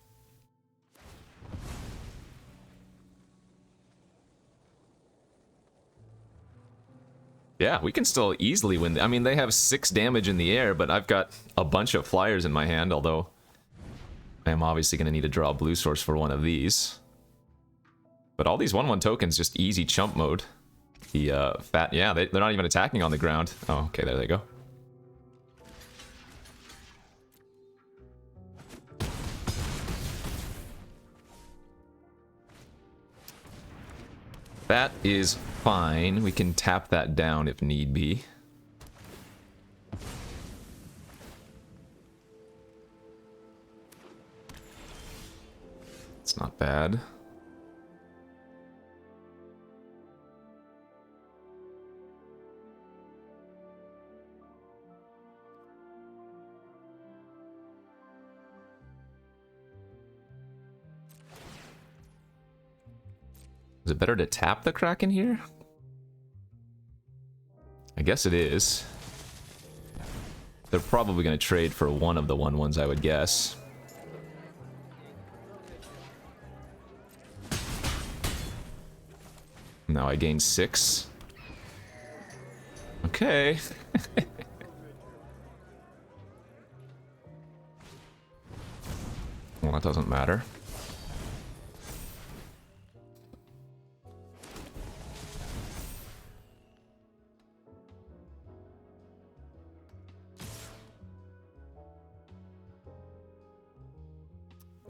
Yeah, we can still easily win. I mean, they have 6 damage in the air, but I've got a bunch of flyers in my hand, although I am obviously going to need to draw a blue source for one of these. But all these 1/1 tokens, just easy chump mode. The fat, yeah, they're not even attacking on the ground. Oh, okay, there they go. That is fine. We can tap that down if need be. It's not bad. Is it better to tap the Kraken here? I guess it is. They're probably going to trade for one of the 1/1s, I would guess. Now I gain 6. Okay. Well, that doesn't matter.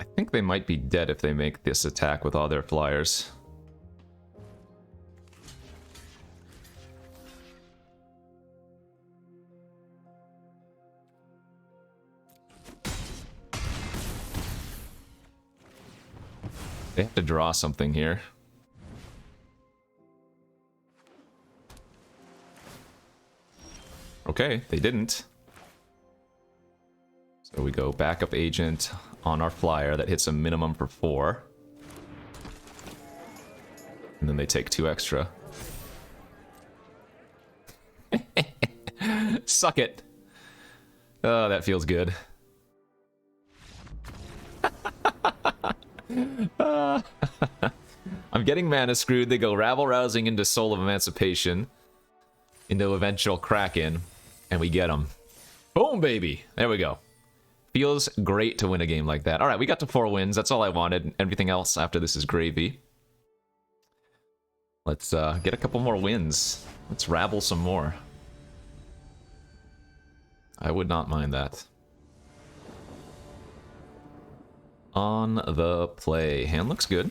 I think they might be dead if they make this attack with all their flyers. They have to draw something here. Okay, they didn't. So we go backup agent on our flyer that hits a minimum for 4. And then they take 2 extra. Suck it. Oh, that feels good. I'm getting mana screwed. They go rabble rousing into Soul of Emancipation, into eventual Kraken, and we get them. Boom, baby. There we go. Feels great to win a game like that. All right, we got to 4 wins. That's all I wanted. Everything else after this is gravy. Let's get a couple more wins. Let's rabble some more. I would not mind that. On the play. Hand looks good.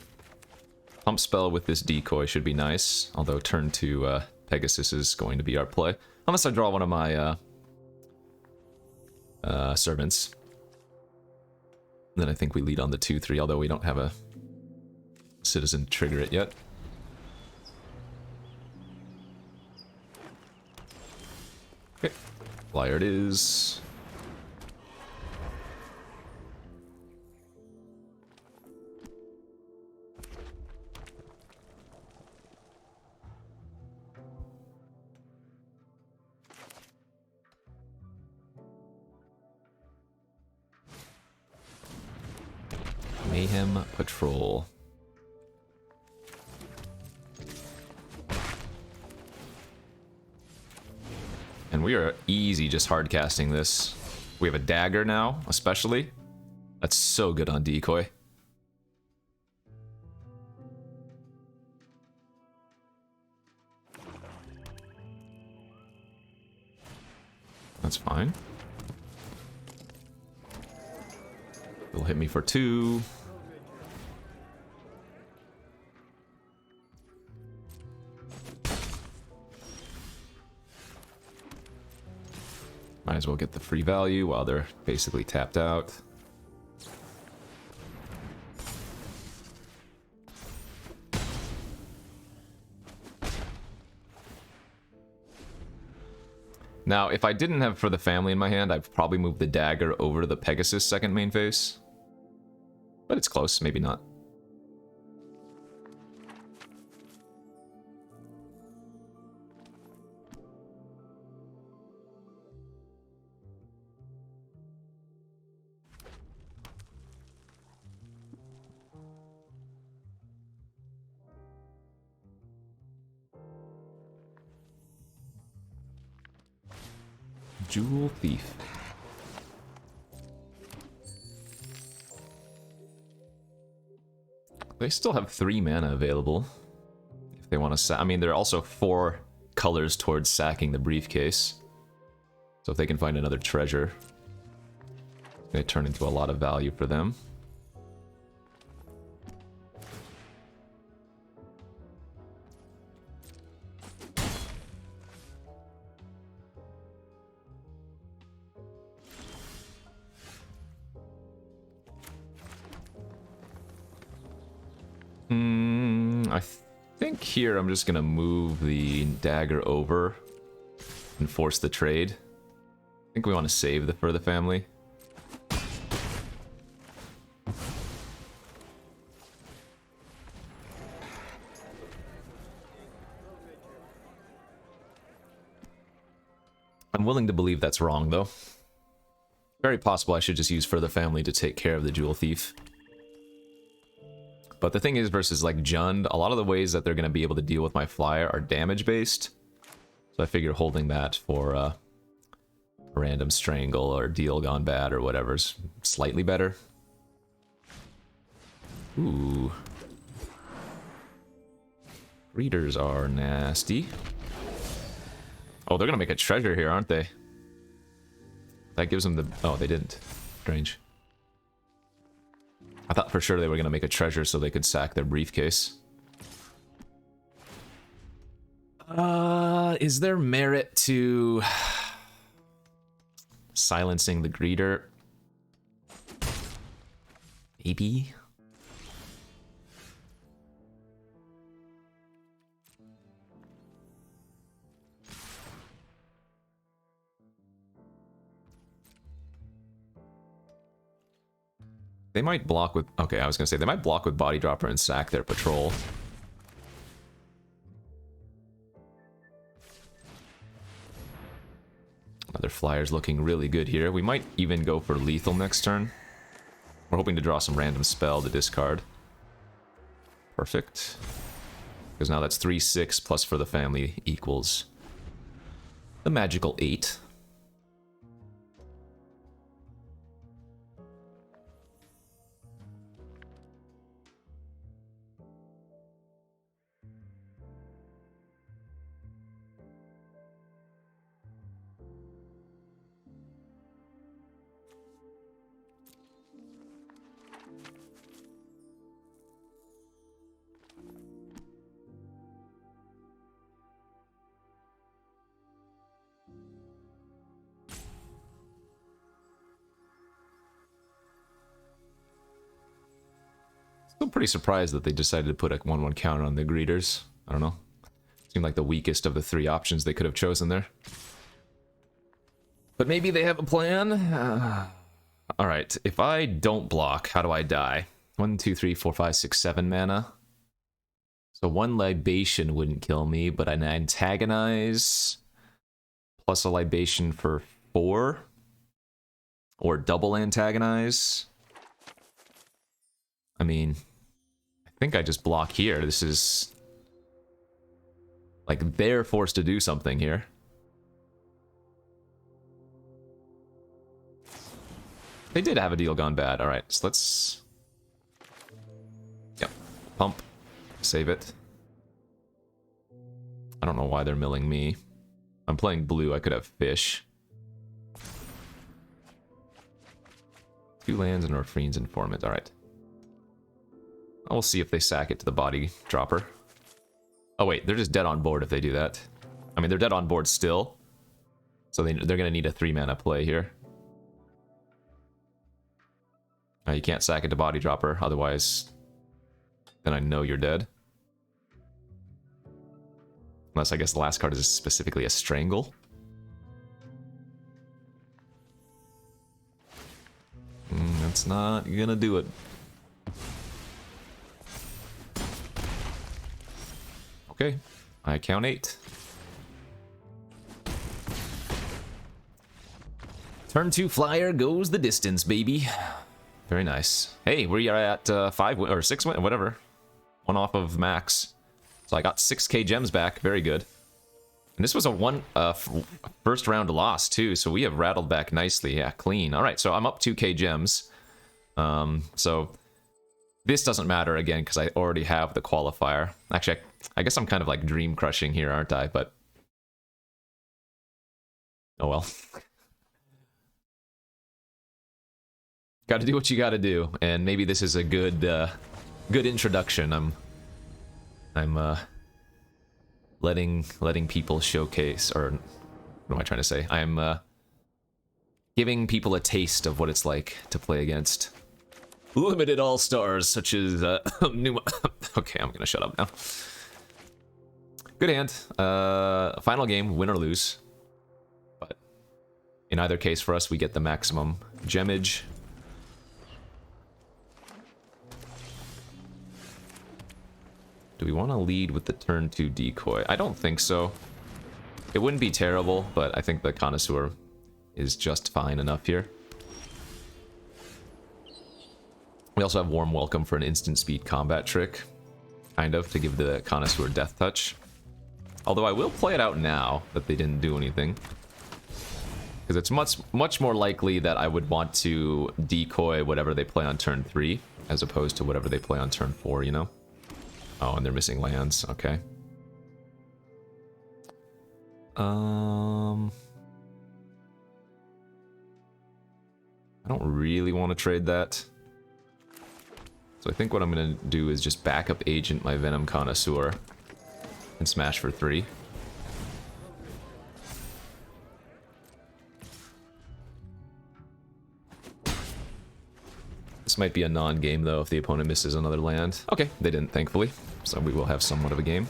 Pump spell with this decoy should be nice. Although turn 2 Pegasus is going to be our play. Unless I draw one of my servants. Then I think we lead on the 2-3, although we don't have a citizen to trigger it yet. Okay, flyer it is. Mayhem Patrol. And we are easy just hard casting this. We have a dagger now, especially. That's so good on decoy. That's fine. They'll hit me for 2. Might as well get the free value while they're basically tapped out. Now, if I didn't have For the Family in my hand, I'd probably move the dagger over to the Pegasus second main phase. But it's close, maybe not. Jewel Thief. They still have 3 mana available. If they want to I mean, there are also 4 colors towards sacking the briefcase. So if they can find another treasure, it's going to turn into a lot of value for them. I think here I'm just gonna move the dagger over and force the trade. I think we want to save the For the Family. I'm willing to believe that's wrong, though. Very possible I should just use For the Family to take care of the Jewel Thief. But the thing is, versus like Jund, a lot of the ways that they're going to be able to deal with my flyer are damage-based. So I figure holding that for random strangle or deal gone bad or whatever's slightly better. Ooh. Readers are nasty. Oh, they're going to make a treasure here, aren't they? That gives them the... Oh, they didn't. Strange. I thought for sure they were going to make a treasure so they could sack their briefcase. Is there merit to silencing the greeter? Maybe. They might block with... Okay, I was gonna say, they might block with Body Dropper and sack their patrol. Other flyers looking really good here. We might even go for lethal next turn. We're hoping to draw some random spell to discard. Perfect. Because now that's 3-6 plus for the family equals the magical 8. I'm pretty surprised that they decided to put a 1/1 counter on the greeters. I don't know. Seemed like the weakest of the 3 options they could have chosen there. But maybe they have a plan. Alright, if I don't block, how do I die? 1, 2, 3, 4, 5, 6, 7 mana. So 1 libation wouldn't kill me, but an antagonize plus a libation for 4. Or double antagonize. I mean, I think I just block here. This is... like, they're forced to do something here. They did have a deal gone bad. Alright, so let's... Yep. Pump. Save it. I don't know why they're milling me. I'm playing blue, I could have fish. 2 lands and Orphreen's Informant. Alright. We'll see if they sack it to the Body Dropper. Oh wait, they're just dead on board if they do that. I mean, they're dead on board still. So they're going to need a 3-mana play here. You can't sack it to Body Dropper, otherwise then I know you're dead. Unless I guess the last card is specifically a Strangle. That's not gonna do it. Okay, I count 8. Turn 2 flyer goes the distance, baby. Very nice. Hey, we are at 5 or 6 win, whatever. 1 off of max. So I got 6k gems back. Very good. And this was a first round loss too, so we have rattled back nicely. Yeah, clean. All right, so I'm up 2k gems. So this doesn't matter again because I already have the qualifier. Actually, I guess I'm kind of like dream crushing here, aren't I? But oh well. Got to do what you got to do, and maybe this is a good good introduction. I'm letting people showcase, or what am I trying to say? I'm giving people a taste of what it's like to play against limited all-stars such as Nummy. Okay, I'm gonna shut up now. Good hand. Final game, win or lose. But in either case, for us, we get the maximum gemage. Do we want to lead with the turn 2 decoy? I don't think so. It wouldn't be terrible, but I think the Connoisseur is just fine enough here. We also have Warm Welcome for an instant speed combat trick, kind of, to give the Connoisseur death touch. Although I will play it out now that they didn't do anything. Because it's much more likely that I would want to decoy whatever they play on turn 3, as opposed to whatever they play on turn 4, you know? Oh, and they're missing lands. Okay. I don't really want to trade that. So I think what I'm going to do is just back up Agent my Venom Connoisseur and smash for 3. This might be a non-game, though, if the opponent misses another land. Okay, they didn't, thankfully. So we will have somewhat of a game.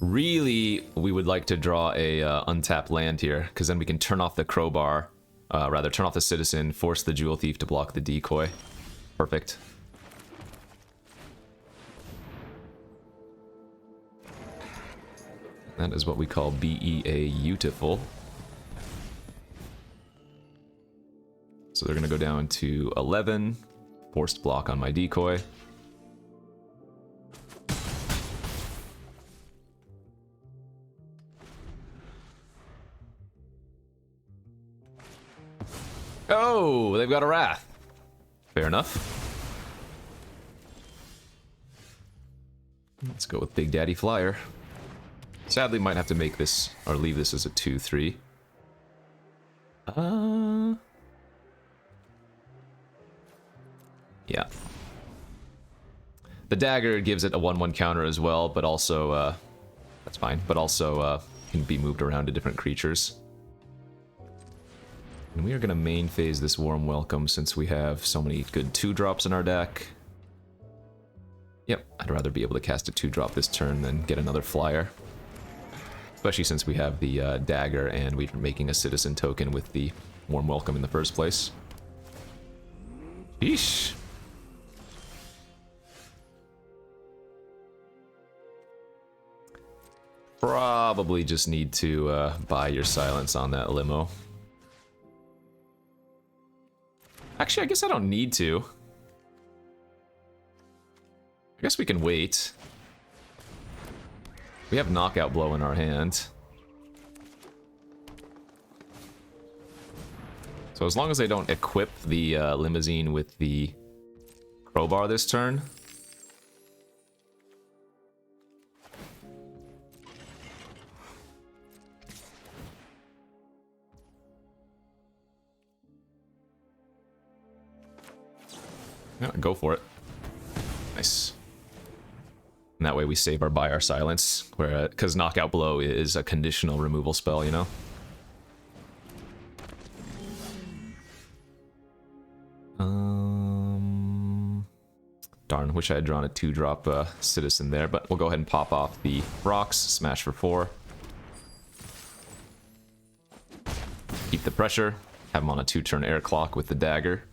Really, we would like to draw a untapped land here, because then we can turn off the Crowbar Rather, turn off the Citizen, force the Jewel Thief to block the decoy. Perfect. That is what we call BEA-utiful. So they're going to go down to 11. Forced block on my decoy. Oh, they've got a Wrath. Fair enough. Let's go with Big Daddy Flyer. Sadly, might have to make this, or leave this as a 2-3. Yeah. The dagger gives it a 1/1 counter as well, but also, that's fine, but also can be moved around to different creatures. And we are going to main phase this Warm Welcome since we have so many good 2-drops in our deck. Yep, I'd rather be able to cast a 2-drop this turn than get another flyer. Especially since we have the dagger and we're making a Citizen token with the Warm Welcome in the first place. Yeesh. Probably just need to buy your silence on that limo. Actually, I guess I don't need to. I guess we can wait. We have Knockout Blow in our hand. So as long as they don't equip the Limousine with the Crowbar this turn. Yeah, go for it. Nice. And that way we save our buy our silence, where because Knockout Blow is a conditional removal spell, you know. Darn, wish I had drawn a 2-drop Citizen there, but we'll go ahead and pop off the rocks, smash for 4. Keep the pressure, have him on a 2-turn air clock with the dagger.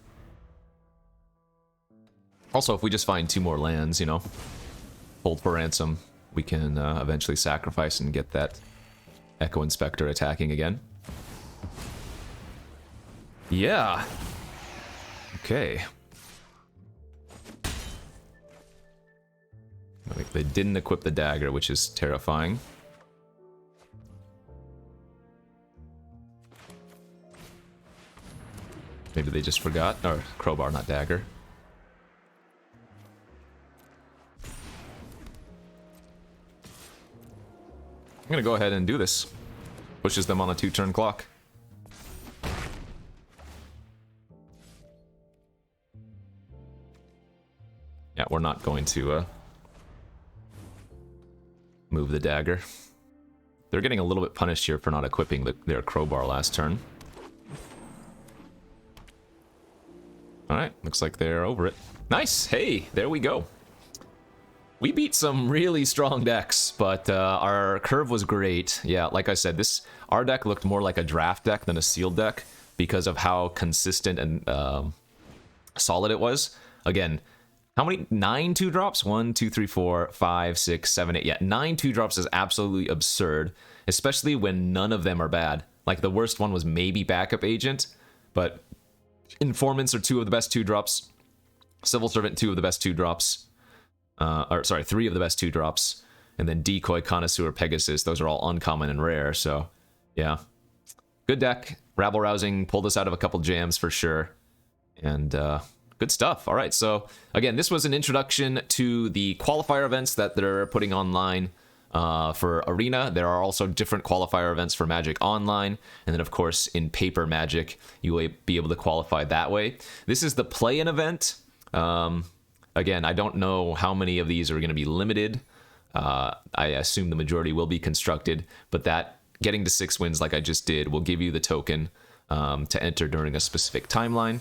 Also, if we just find 2 more lands, you know, hold for ransom, we can eventually sacrifice and get that Echo Inspector attacking again. Yeah. Okay. Like they didn't equip the dagger, which is terrifying. Maybe they just forgot. Or crowbar, not dagger. I'm gonna go ahead and do this. Pushes them on a 2-turn clock. Yeah, we're not going to move the dagger. They're getting a little bit punished here for not equipping their crowbar last turn. Alright, looks like they're over it. Nice! Hey, there we go. We beat some really strong decks, but our curve was great. Yeah, like I said, our deck looked more like a draft deck than a sealed deck because of how consistent and solid it was. Again, how many? 9 2-drops? 1, 2, 3, 4, 5, 6, 7, 8. Yeah, 9 2-drops is absolutely absurd, especially when none of them are bad. Like, the worst one was maybe Backup Agent, but Informants are 2 of the best 2-drops. Civil Servant, 2 of the best 2-drops. Or sorry, 3 of the best 2-drops. And then Decoy, Connoisseur, Pegasus. Those are all uncommon and rare, so yeah. Good deck. Rabble-rousing, pulled us out of a couple jams for sure. And good stuff. All right, so again, this was an introduction to the qualifier events that they're putting online for Arena. There are also different qualifier events for Magic Online, and then of course in paper Magic you will be able to qualify that way. This is the play-in event. Again, I don't know how many of these are going to be limited. I assume the majority will be constructed, but that getting to 6 wins like I just did will give you the token to enter during a specific timeline.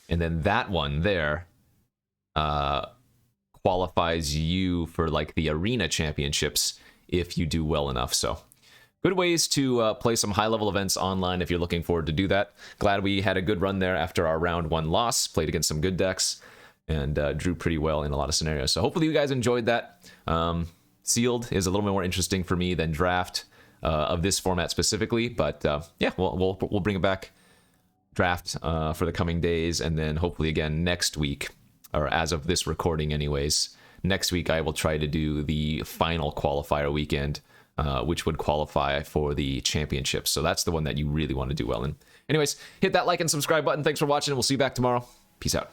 And then that one there qualifies you for like the Arena Championships if you do well enough. So good ways to play some high-level events online if you're looking forward to do that. Glad we had a good run there after our round 1 loss. Played against some good decks and drew pretty well in a lot of scenarios. So hopefully you guys enjoyed that. Sealed is a little bit more interesting for me than draft of this format specifically, but yeah, we'll bring it back. Draft for the coming days, and then hopefully again next week, or as of this recording anyways, next week I will try to do the final qualifier weekend, which would qualify for the championship. So that's the one that you really want to do well in. Anyways, hit that like and subscribe button. Thanks for watching, and we'll see you back tomorrow. Peace out.